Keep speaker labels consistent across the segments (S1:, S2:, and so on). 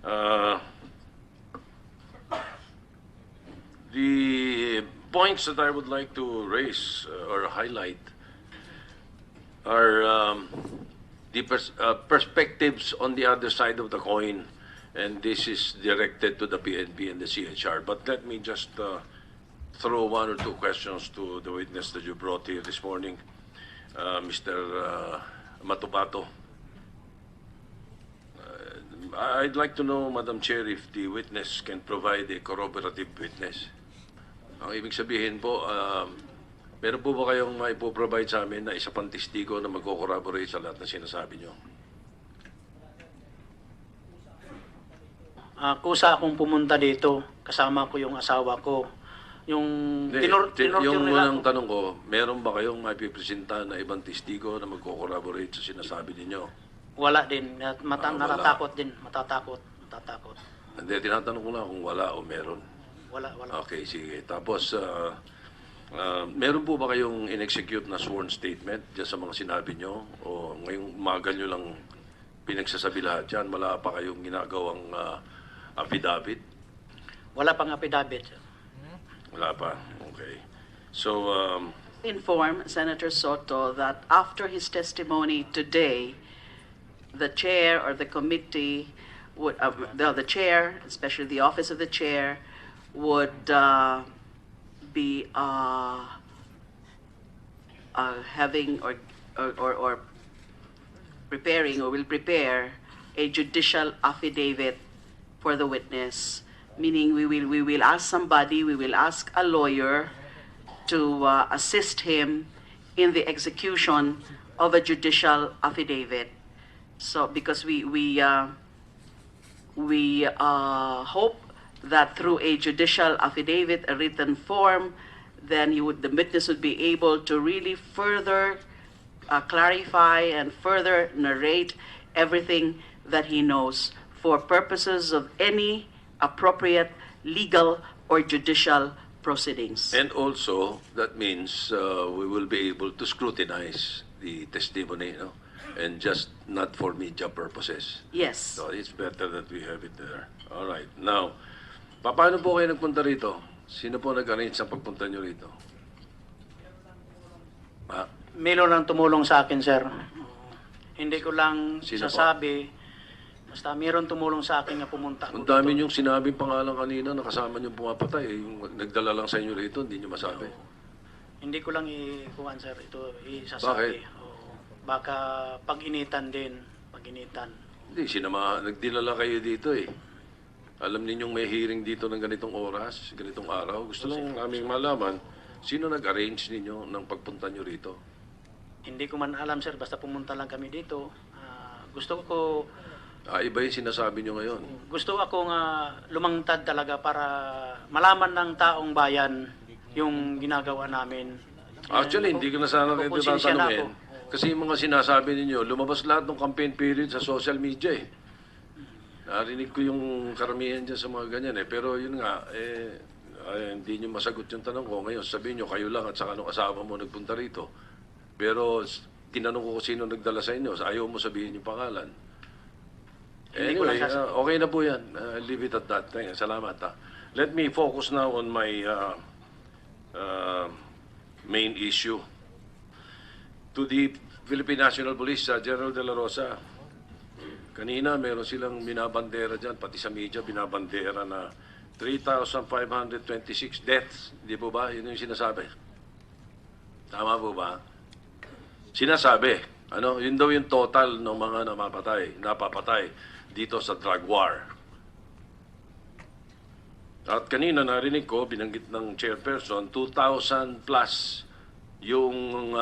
S1: Uh, the points that I would like to raise or highlight are the perspectives on the other side of the coin, and this is directed to the PNP and the CHR. But let me just throw one or two questions to the witness that you brought here this morning, Mr. Matubato. I'd like to know, Madam Chair, if the witness can provide a corroborative witness. Ang ibig sabihin po, meron po ba kayong maipoprovide sa amin na isa pang testigo na magko-corroborate sa lahat ng sinasabi nyo?
S2: Kusa akong pumunta dito, kasama ko yung asawa ko. Yung
S1: Yung
S2: nila
S1: unang tanong ko, meron ba kayong maipipresenta na ibang testigo na magko-corroborate sa sinasabi ninyo?
S2: wala din.
S1: Wala.
S2: Natatakot din. Matatakot.
S1: Hindi, tinatanong ko lang kung wala o meron.
S2: Wala.
S1: Okay, sige. Tapos, meron po ba kayong in-execute na sworn statement dyan sa mga sinabi nyo? O ngayong umagal nyo lang pinagsasabi lahat dyan? Wala pa kayong ginagawang affidavit?
S2: Wala pang affidavit.
S1: Wala pa. Okay. So,
S3: Inform Senator Soto that after his testimony today, the chair or the committee would, the chair, especially the office of the chair, would be having or preparing or will prepare a judicial affidavit for the witness, meaning we will ask somebody, we will ask a lawyer to assist him in the execution of a judicial affidavit. So because we hope that through a judicial affidavit, a written form, then the witness would be able to really further clarify and further narrate everything that he knows for purposes of any appropriate legal or judicial proceedings.
S1: and also, that means we will be able to scrutinize the testimony, no? And just not for media purposes.
S3: Yes.
S1: So it's better that we have it there. All right. Now, paano po kayo nagpunta rito? Sino po nag-arrange sa pagpunta nyo rito?
S2: Milo lang tumulong sa akin, sir. Hindi ko lang
S1: Sino po?
S2: sasabi. Basta mayroon tumulong sa akin na pumunta.
S1: Ang dami niyong sinabing pangalan kanina na kasama niyong pumapatay. Yung nagdala lang sa inyo rito, hindi niyo masabi.
S2: Hindi ko lang ikuhan, sir. Ito isasabi.
S1: Bakit?
S2: Oo. Baka pag-initan din. Pag-initan.
S1: Hindi, nagdilala kayo dito eh. Alam ninyong may hearing dito ng ganitong oras, ganitong araw. Gusto lang naming malaman, sino nag-arrange ninyo ng pagpunta nyo rito?
S2: Hindi ko man alam, sir. Basta pumunta lang kami dito. Gusto ko
S1: Iba yung sinasabi nyo ngayon.
S2: gusto akong lumangtad talaga para malaman ng taong bayan yung ginagawa namin.
S1: Actually, hindi ko na sana ito
S2: Konsensya na
S1: tatanungin. Kasi yung mga sinasabi ninyo, lumabas lahat ng campaign period sa social media eh. Narinig ko yung karamihan dyan sa mga ganyan eh. Pero yun nga, hindi nyo masagot yung tanong ko. Ngayon, sabihin nyo, kayo lang at saka nung asawa mo nagpunta rito. Pero tinanong ko kung sino nagdala sa inyo. Ayaw mo sabihin yung pangalan.
S2: Hindi ko
S1: Anyway,
S2: lang sasabihin.
S1: okay na po yan. Leave it at that. Salamat. Let me focus now on my main issue. To the Philippine National Police, General De La Rosa, kanina meron silang binabandera dyan, pati sa media binabandera na 3,526 deaths. Di po ba? Yun yung sinasabi. Tama po ba? Sinasabi. Yun daw yung total ng mga napapatay dito sa drug war. At kanina narinig ko, binanggit ng chairperson, 2,000 plus yung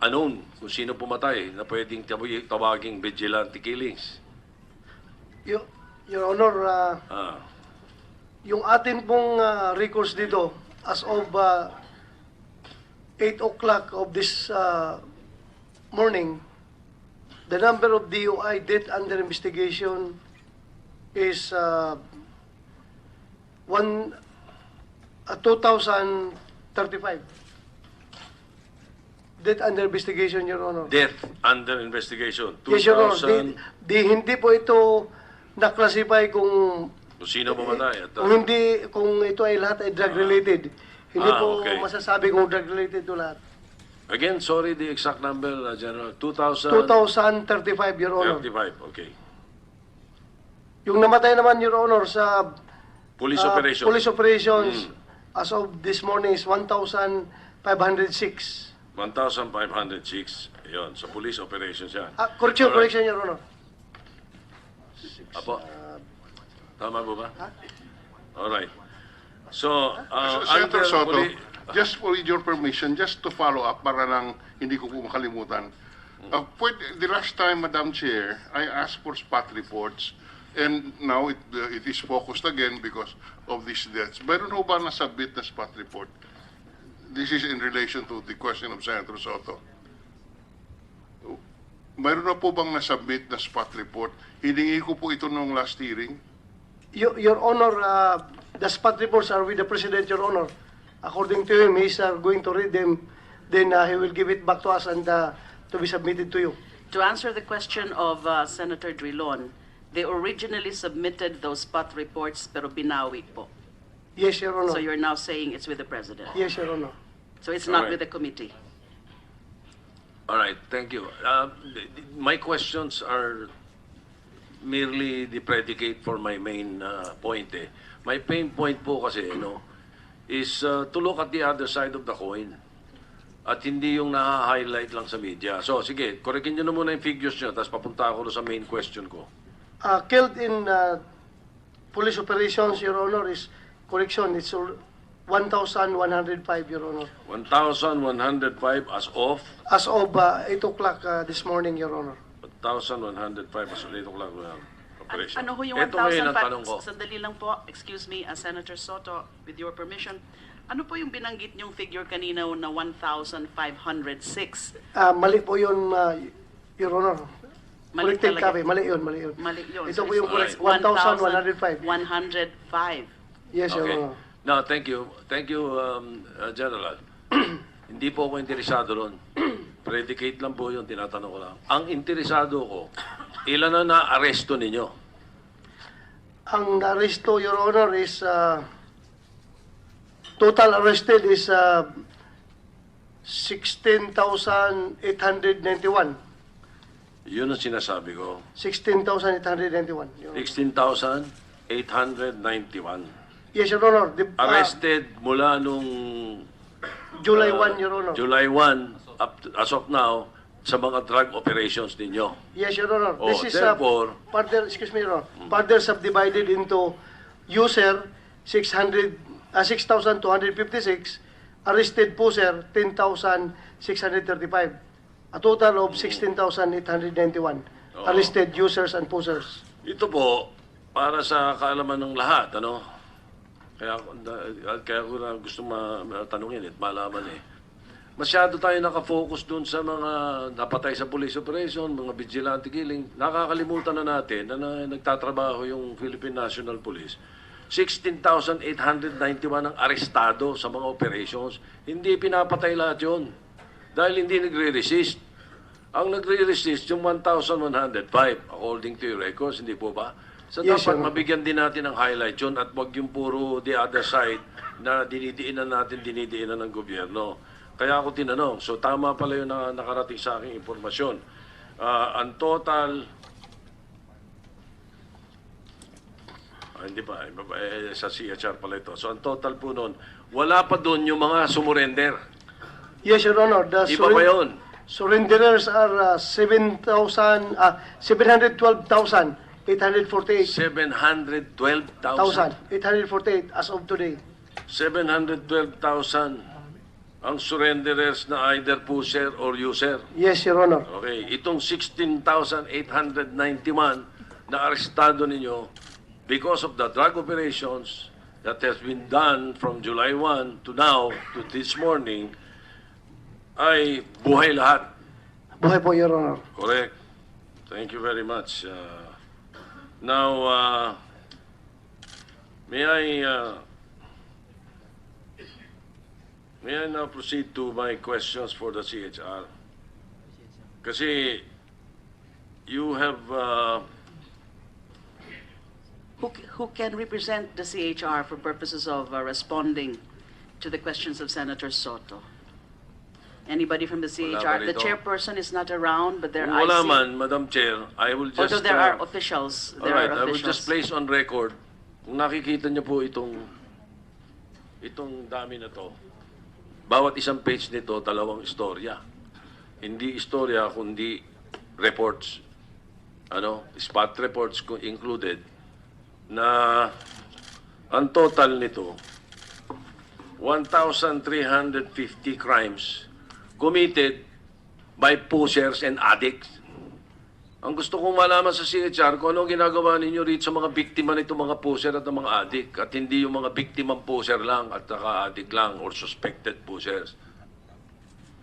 S1: unknown kung sino pumatay na pwedeng tawaging vigilante killings.
S4: Your Honor, yung atin pong records dito, as of 8 o'clock of this morning, the number of DUI death under investigation is 2,035. Death under investigation, Your Honor.
S1: Death under investigation.
S4: Yes, Your Honor.
S1: 2,000.
S4: Hindi po ito na-classify kung
S1: Kung sino mamatay. At,
S4: kung ito ay lahat ay drug related. Hindi po
S1: okay.
S4: masasabi kung drug related to lahat.
S1: again, sorry, the exact number, General.
S4: 2035, Your Honor.
S1: 35, okay.
S4: Yung namatay naman, Your Honor, sa
S1: Police operation.
S4: police operations as of this morning is 1,506.
S1: 1,506. Ayun, sa police operations yan.
S4: Correction,
S1: Alright.
S4: correction, Your Honor.
S1: Apo. Tama po ba? Alright. So,
S5: Senator
S1: under
S5: Soto,
S1: police-
S5: with your permission, just to follow up para lang hindi ko po makalimutan. The last time, Madam Chair, I asked for spot reports and now it is focused again because of these deaths. Meron ho ba nasubmit na spot report? This is in relation to the question of Senator Soto. Meron na po bang nasubmit na spot report? Hiningi ko po ito nung last hearing.
S4: Your Honor, the spot reports are with the President, Your Honor. According to him, he's going to read them. Then he will give it back to us and to be submitted to you.
S3: To answer the question of Senator Drilon, they originally submitted those spot reports pero binawi po.
S4: Yes, Your Honor.
S3: So you're now saying it's with the President.
S4: Yes, Your Honor.
S3: So it's not
S1: Alright.
S3: with the committee.
S1: All right, thank you. My questions are merely the predicate for my main point. My main point po kasi, is to look at the other side of the coin. At hindi yung na-highlight lang sa media. So, sige, korekin nyo na muna yung figures nyo, tapos papunta ako sa main question ko.
S4: Killed in police operations, Your Honor, is correction. It's 1,105, Your Honor.
S1: 1,105 as of
S4: As of 8 o'clock this morning, Your Honor.
S1: 1,105 as of 8 o'clock operation.
S3: Ano ho yung
S1: Ito ngayon ang
S3: 1,005?
S1: tanong ko.
S3: Sandali lang po, excuse me, Senator Soto, with your permission. Ano po yung binanggit niyong figure kanina na 1,506?
S4: Mali po yun, Your Honor.
S3: Mali
S4: Corrected
S3: talaga.
S4: copy. Mali yun, mali yun.
S3: Mali yun.
S4: Ito
S3: So
S4: po yung
S3: it's
S4: correct. 1,105.
S3: 1,105.
S4: Yes, Your
S1: Okay.
S4: Honor.
S1: No, thank you. Thank you, General. Hindi po ako interesado ron. Predicate lang po yun, tinatanong ko lang. Ang interesado ko, ilan na na-aresto ninyo?
S4: Ang aresto, Your Honor, is total arrested is 16,891.
S1: Yun ang sinasabi ko.
S4: 16,891. Your Honor.
S1: 16,891.
S4: Yes, Your Honor.
S1: Arrested mula nung
S4: July 1, Your Honor.
S1: July 1 up to, as of now sa mga drug operations ninyo.
S4: Yes, Your Honor.
S1: Oh,
S4: This is
S1: therefore-
S4: further, excuse me, Your Honor, further subdivided into user 6,256, arrested po, sir, 10,635. A total of 16,891
S1: Oo.
S4: arrested users and posers.
S1: Ito po, para sa kaalaman ng lahat, Kaya ko na gusto matanungin at malaman Masyado tayo nakafocus dun sa mga napatay sa police operation, mga vigilante killing. Nakakalimutan na natin na nagtatrabaho yung Philippine National Police. 16,891 ang arestado sa mga operations. Hindi pinapatay lahat yun. Dahil hindi nagre-resist. Ang nagre-resist yung 1,105 according to your records, hindi po ba? So
S4: Yes,
S1: dapat
S4: Your Honor.
S1: mabigyan din natin ng highlight yun at wag yung puro the other side na dinidiinan ng gobyerno. Kaya ako tinanong. So tama pala yung nakarating sa aking impormasyon. Ang total... hindi pa. Sa CHR pala ito. So ang total po nun, wala pa doon yung mga sumurrender.
S4: Yes, Your Honor. The
S1: Iba pa yun.
S4: surrenderers are 712,848.
S1: 712,000.
S4: 848 as of today.
S1: 712,000 ang surrenderers na either pusher or user.
S4: Yes, Your Honor.
S1: Okay, itong 16,891 na arestado ninyo because of the drug operations that has been done from July 1 to now, to this morning, ay buhay lahat.
S4: Buhay po, Your Honor.
S1: Correct. Thank you very much. Now, may I now proceed to my questions for the CHR? Kasi you have
S3: who can represent the CHR for purposes of responding to the questions of Senator Soto? Anybody from the
S1: Wala
S3: CHR?
S1: ba
S3: The
S1: rito?
S3: chairperson is not around, but there
S1: Kung
S3: I
S1: wala
S3: see-
S1: man, Madam Chair, I will just...
S3: although there are officials. There
S1: Alright,
S3: are
S1: I will
S3: officials.
S1: just place on record, kung nakikita niyo po itong dami na to, bawat isang page nito, dalawang istorya. Hindi istorya, kundi reports, spot reports included, na ang total nito, 1,350 crimes committed by pushers and addicts. Ang gusto kong malaman sa CHR kung ano ang ginagawa ninyo rito sa mga biktima nito, mga pusher at mga addict, at hindi yung mga biktimang pusher lang at saka addict lang or suspected pushers.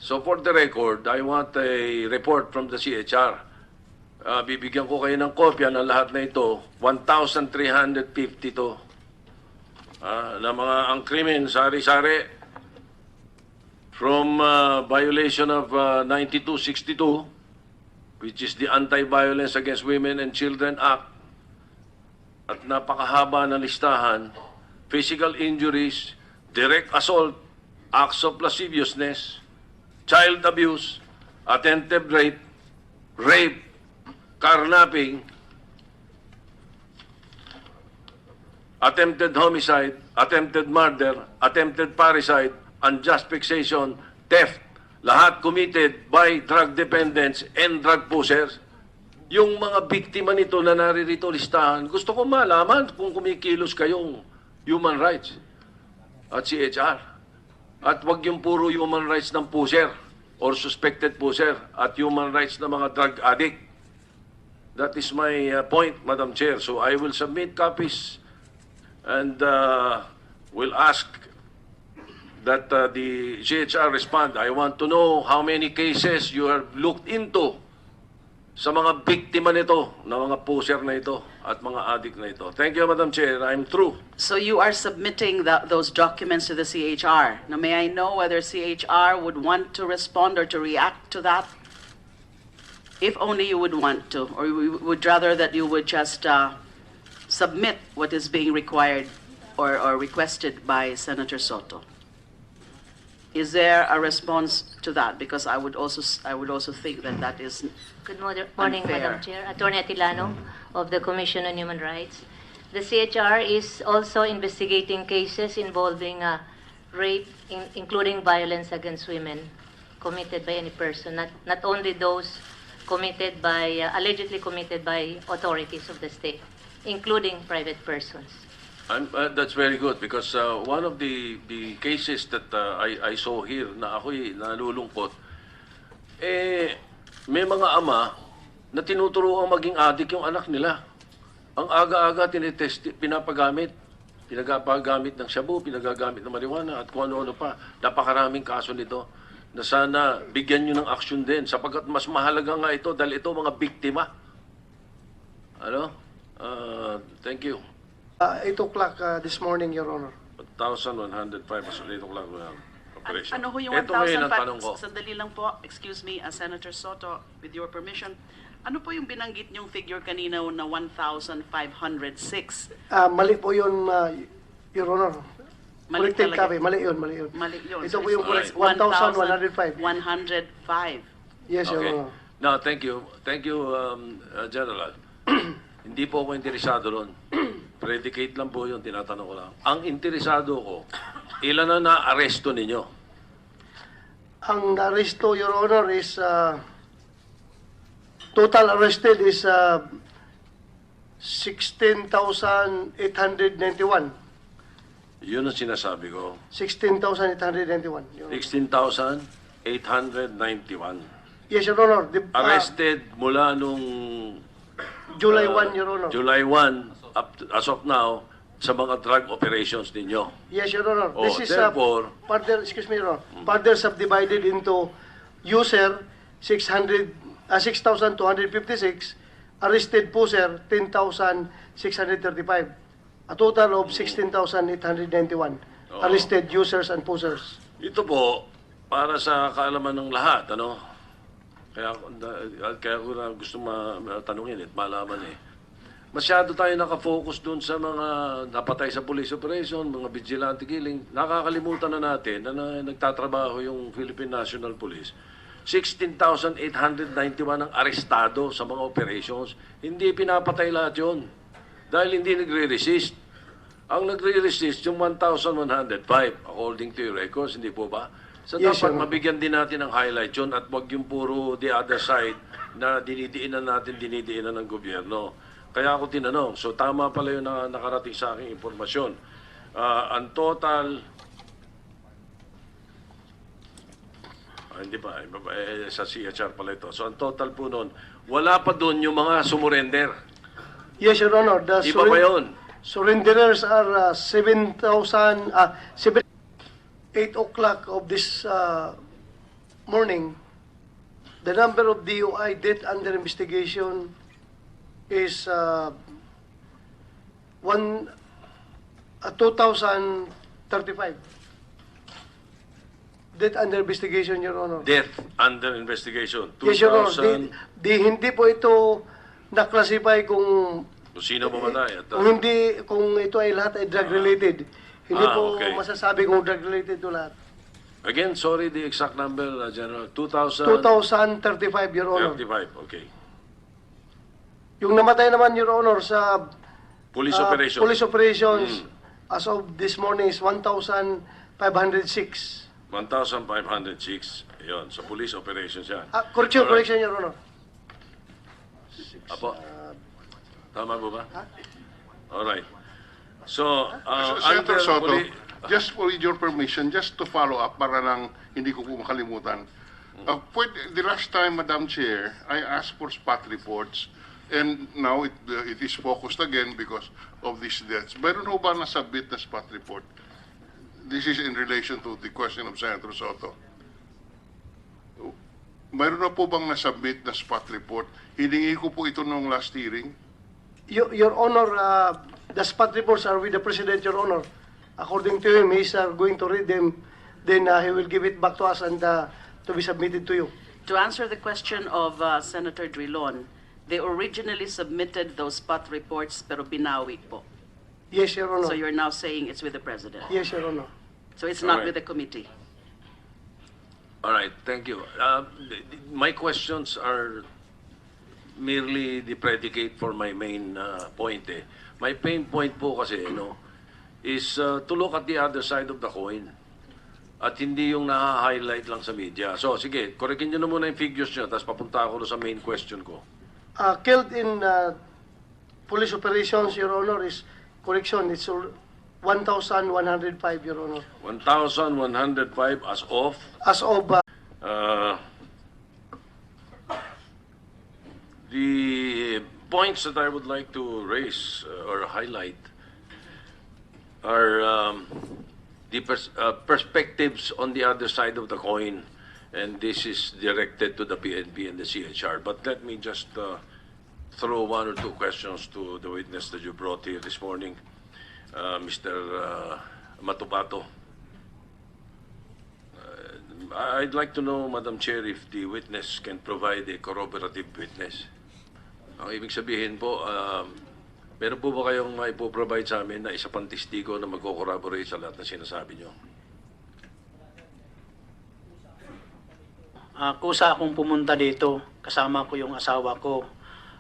S1: So for the record, I want a report from the CHR. Bibigyan ko kayo ng kopya ng lahat na ito. 1,350 to. Na mga ang krimen, sari-sari, from violation of 9262, which is the Anti-Violence Against Women and Children Act, at napakahaba na listahan, physical injuries, direct assault, acts of lasciviousness, child abuse, attempted rape, carnapping, attempted homicide, attempted murder, attempted parricide, unjust fixation, theft, lahat committed by drug dependents and drug pushers. Yung mga biktima nito na naririto listahan, gusto ko malaman kung kumikilos kayong human rights at CHR. At wag yung puro human rights ng pusher or suspected pusher at human rights ng mga drug addict. That is my point, Madam Chair. So I will submit copies and will ask that the CHR respond. I want to know how many cases you have looked into sa mga biktima nito, na mga pusher na ito at mga addict na ito. Thank you, Madam Chair. I'm through.
S3: So you are submitting those documents to the CHR. Now, may I know whether CHR would want to respond or to react to that? If only you would want to, or you would rather that you would just submit what is being required or requested by Senator Soto. Is there a response to that? Because I would also think that is
S6: Good morning,
S3: unfair.
S6: Madam Chair. Attorney Atilano of the Commission on Human Rights. The CHR is also investigating cases involving rape, including violence against women, committed by any person, not only those committed by, allegedly committed by authorities of the state, including private persons.
S1: That's very good because one of the cases that I saw here na ako'y nalulungkot, may mga ama na tinuturuan maging adik yung anak nila. Ang aga-aga pinapagamit ng shabu, pinagagamit ng marijuana at kung ano-ano pa. Napakaraming kaso nito na sana bigyan nyo ng aksyon din sapagkat mas mahalaga nga ito dahil ito mga biktima. Thank you.
S4: 8 o'clock this morning, Your Honor.
S1: 1,105 as 8 o'clock operation.
S3: Ano ho yung
S1: Ito ngayon ang
S3: 1,005?
S1: tanong ko.
S3: Sandali lang po, excuse me, Senator Soto, with your permission. Ano po yung binanggit niyong figure kanina na 1,506?
S4: Mali po yun, Your Honor.
S3: Mali
S4: Corrected
S3: talaga.
S4: copy. Mali yun, mali yun.
S3: Mali yun.
S4: Ito
S3: So
S4: po yung
S1: it's
S4: correct. 1,105.
S3: 1,105.
S4: Yes, Your
S1: Okay.
S4: Honor.
S1: Now, thank you. Thank you, General. Hindi po ako interesado ron. Predicate lang po yun, tinatanong ko lang. Ang interesado ko, ilan na na-aresto ninyo?
S4: Ang aresto, Your Honor, is total arrested is 16,891.
S1: Yun ang sinasabi ko.
S4: 16,891. Your Honor.
S1: 16,891.
S4: Yes, Your Honor.
S1: Arrested mula nung
S4: July 1, Your Honor.
S1: July 1 as of now sa mga drug operations ninyo.
S4: Yes, Your Honor.
S1: Oh,
S4: This is
S1: therefore-
S4: further, excuse me, Your Honor, further subdivided into user 6,256, arrested pusher 10,635. A total of 16,891
S1: Oo.
S4: arrested users and pushers.
S1: Ito po, para sa kaalaman ng lahat, Kaya ko na gusto matanungin at malaman masyado tayo nakafocus doon sa mga napatay sa police operation, mga vigilante killing. Nakakalimutan na natin na nagtatrabaho yung Philippine National Police. 16,891 ang arestado sa mga operations. Hindi pinapatay lahat yun. Dahil hindi nagre-resist. Ang nagre-resist yung 1,105 according to your records, hindi po ba? So
S4: Yes,
S1: dapat
S4: Your Honor.
S1: mabigyan din natin ng highlight yun at wag yung puro the other side na dinidiinan ng gobyerno. Kaya ako tinanong. So tama pala yung nakarating sa aking impormasyon. Ang total, hindi ba, sa CHR pala ito. So ang total po nun, wala pa doon yung mga sumurrender.
S4: Yes, Your Honor. The
S1: Iba pa yun.
S4: surrenderers are 7,000, 8 o'clock of this morning. The number of DUI death under investigation is 2,035. Death under investigation, Your Honor.
S1: Death under investigation.
S4: Yes, Your Honor.
S1: 2,000.
S4: Hindi po ito na-classify kung
S1: Kung sino mamatay.
S4: kung ito ay lahat ay drug-related. Hindi po
S1: okay.
S4: masasabi kung drug-related ito lahat.
S1: Again, sorry, the exact number, General. 2,035.
S4: 2,035, Your Honor.
S1: Okay.
S4: Yung namatay naman, Your Honor, sa
S1: Police operation.
S4: police operations as of this morning is 1,506.
S1: 1,506. Ayun, sa police operations yan.
S4: Correction,
S1: Alright.
S4: correction, Your Honor.
S1: Apo? Tama po ba? Alright. So,
S5: Senator
S1: under
S5: Soto,
S1: poli-
S5: just with your permission, just to follow up para lang hindi ko po makalimutan. The last time, Madam Chair, I asked for spot reports and now it is focused again because of these deaths. Meron ho ba nasubmit na spot report? This is in relation to the question of Senator Soto. Mayroon na po bang nasubmit na spot report? Hiningi ko po ito nung last hearing.
S4: Your Honor, the spot reports are with the President, Your Honor. According to him, he's going to read them. Then he will give it back to us and to be submitted to you.
S3: To answer the question of Senator Drilon, they originally submitted those spot reports pero binawi po.
S4: Yes, Your Honor.
S3: So you're now saying it's with the President.
S4: Yes, Your Honor.
S3: So it's not
S1: Alright.
S3: with the committee.
S1: All right, thank you. My questions are merely the predicate for my main point. My main point po kasi, is to look at the other side of the coin. At hindi yung na-highlight lang sa media. So, sige, korekin nyo na muna yung figures nyo, tapos papunta ako sa main question ko.
S4: Killed in police operations, Your Honor, is correction. It's 1,105, Your Honor.
S1: 1,105 as of
S4: As of
S1: the points that I would like to raise or highlight are the perspectives on the other side of the coin, and this is directed to the PNP and the CHR. But let me just throw one or two questions to the witness that you brought here this morning, Mr. Matubato. I'd like to know, Madam Chair, if the witness can provide a corroborative witness. Ang ibig sabihin po, meron po ba kayong maipoprovide sa amin na isa pang testigo na magko-corroborate sa lahat ng sinasabi nyo?
S2: Kusa akong pumunta dito, kasama ko yung asawa ko.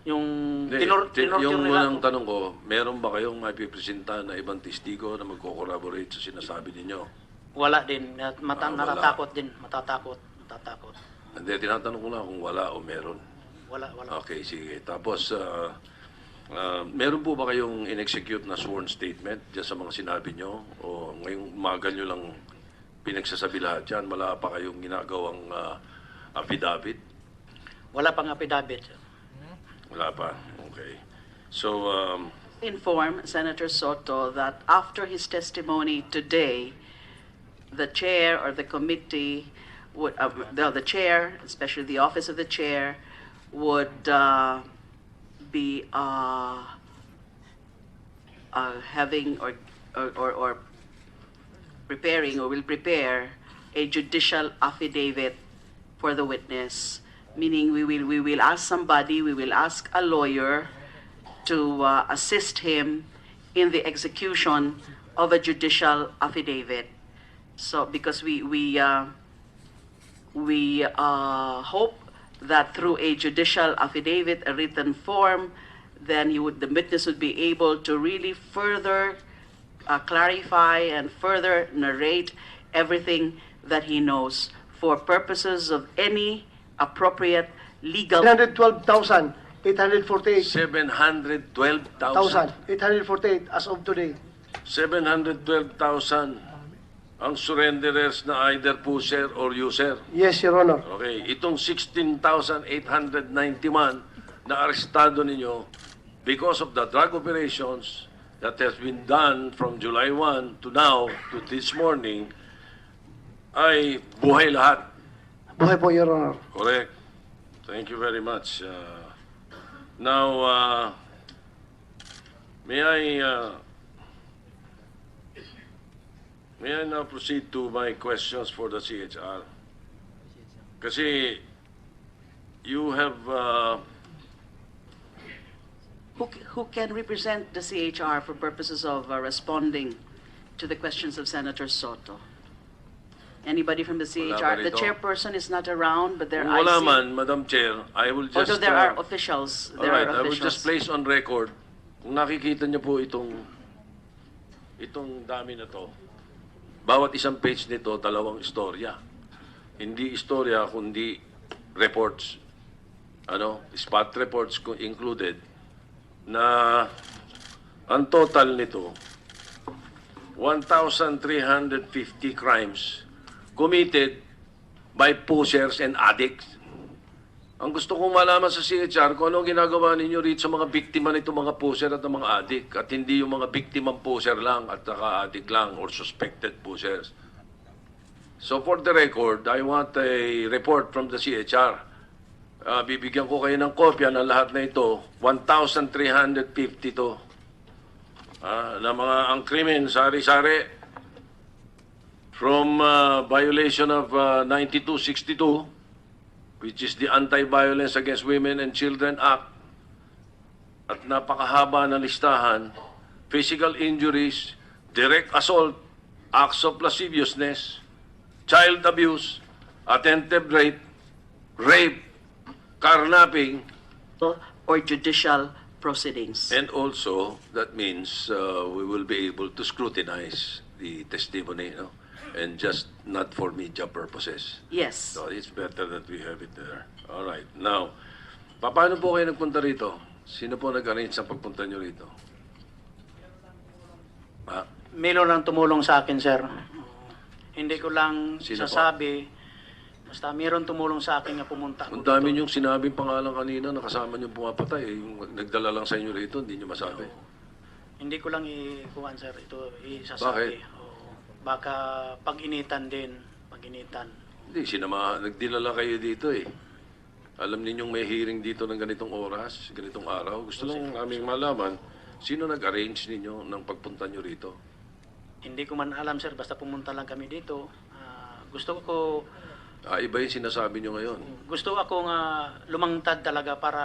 S2: Yung
S1: Yung
S2: nila
S1: unang tanong ko, meron ba kayong maipipresenta na ibang testigo na magko-corroborate sa sinasabi ninyo?
S2: wala din.
S1: Wala.
S2: Natatakot din. Matatakot.
S1: Hindi, tinatanong ko lang kung wala o meron.
S2: Wala.
S1: Okay, sige. Tapos, meron po ba kayong in-execute na sworn statement dyan sa mga sinabi nyo? O ngayong umaga nyo lang pinagsasabi lahat yan? Wala pa kayong ginagawang affidavit?
S2: Wala pang affidavit.
S1: Wala pa. Okay. So,
S3: Inform Senator Soto that after his testimony today, the chair or the committee would, the chair, especially the office of the chair, would be having or preparing or will prepare a judicial affidavit for the witness, meaning we will ask somebody, we will ask a lawyer to assist him in the execution of a judicial affidavit. So because we hope that through a judicial affidavit, a written form, then the witness would be able to really further clarify and further narrate everything that he knows for purposes of any appropriate legal.
S4: 712,848
S1: 712,000.
S4: 848 as of today.
S1: 712,000 ang surrenderers na either pusher or user.
S4: Yes, Your Honor.
S1: Okay, itong 16,891 na arestado ninyo because of the drug operations that has been done from July 1 to now, to this morning, ay buhay lahat.
S4: Buhay po, Your Honor.
S1: Correct. Thank you very much. Now, may I now proceed to my questions for the CHR? Kasi you have
S3: Who can represent the CHR for purposes of responding to the questions of Senator Soto? Anybody from the
S1: Wala
S3: CHR?
S1: ba
S3: The
S1: rito?
S3: chairperson is not around, but there
S1: kung
S3: are
S1: wala man, Madam Chair, I will just
S3: although there are officials. There
S1: alright,
S3: are
S1: I will just
S3: officials.
S1: place on record, kung nakikita niyo po itong dami na to, bawat isang page nito, dalawang istorya. Hindi istorya, kundi reports. Spot reports included, na ang total nito, 1,350 crimes committed by pushers and addicts. Ang gusto kong malaman sa CHR kung ano ang ginagawa ninyo rito sa mga biktima nito, mga pusher at mga addict, at hindi yung mga biktimang pusher lang at saka addict lang or suspected pushers. So for the record, I want a report from the CHR. Bibigyan ko kayo ng kopya ng lahat na ito. 1,350 to. Na mga ang krimen, sari-sari, from violation of 9262, which is the Anti-Violence Against Women and Children Act, at napakahaba na listahan, physical injuries, direct assault, acts of lasciviousness, child abuse, attempted rape, carnapping,
S3: or judicial proceedings.
S1: and also that means we will be able to scrutinize the testimony, and just not for media purposes.
S3: Yes.
S1: So it's better that we have it there. All right. Now, paano po kayo nagpunta rito? Sino po nag-arrange sa pagpunta nyo rito?
S2: Milo lang tumulong sa akin, sir. Hindi ko lang
S1: Sino po?
S2: sasabi. Basta mayroon tumulong sa akin na pumunta
S1: Ang
S2: ako
S1: dami
S2: dito.
S1: niyong sinabing pangalan kanina, nakasama niyong pumapatay. Yung nagdala lang sa inyo rito, hindi niyo masabi.
S2: Hindi ko lang ikuhan, sir. Ito isasabi.
S1: Bakit?
S2: Oo. Baka pag-initan din. Pag-initan.
S1: Hindi, nagdilala kayo dito eh. Alam ninyong may hearing dito ng ganitong oras, ganitong araw. Gusto lang naming malaman, sino nag-arrange ninyo ng pagpunta niyo rito?
S2: Hindi ko man alam, sir. Basta pumunta lang kami dito. Gusto ko
S1: Iba yung sinasabi niyo ngayon.
S2: Gusto akong lumangtad talaga para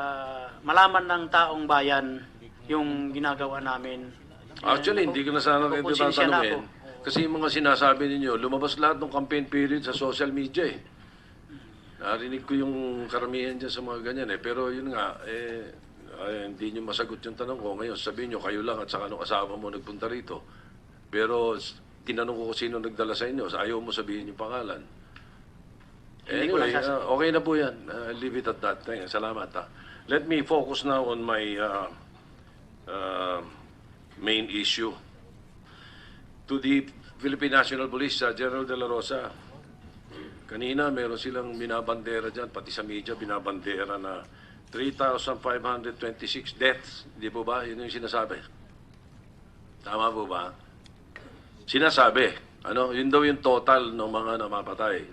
S2: malaman ng taong bayan yung ginagawa namin.
S1: Actually, hindi ko na sana ito
S2: Konsensya na
S1: tatanungin. Kasi yung mga sinasabi ninyo, lumabas lahat ng campaign period sa social media eh. Narinig ko yung karamihan dyan sa mga ganyan eh. Pero yun nga, hindi nyo masagot yung tanong ko. Ngayon, sabihin nyo, kayo lang at saka nung asawa mo nagpunta rito. Pero tinanong ko kung sino nagdala sa inyo. Ayaw mo sabihin yung pangalan.
S2: Hindi ko
S1: Anyway,
S2: lang sasabihin.
S1: okay na po yan. Leave it at that. Salamat. Let me focus now on my main issue. To the Philippine National Police, General De La Rosa, kanina meron silang binabandera dyan, pati sa media binabandera na 3,526 deaths. Hindi po ba? Yun yung sinasabi. Tama po ba? Sinasabi. Yun daw yung total ng mga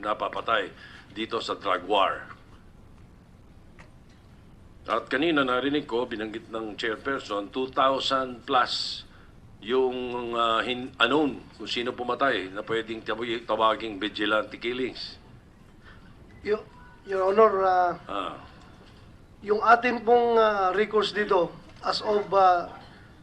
S1: napapatay dito sa drug war. At kanina narinig ko, binanggit ng chairperson, 2,000 plus yung unknown kung sino pumatay na pwedeng tawaging vigilante killings.
S4: Your Honor, yung atin pong records dito, as of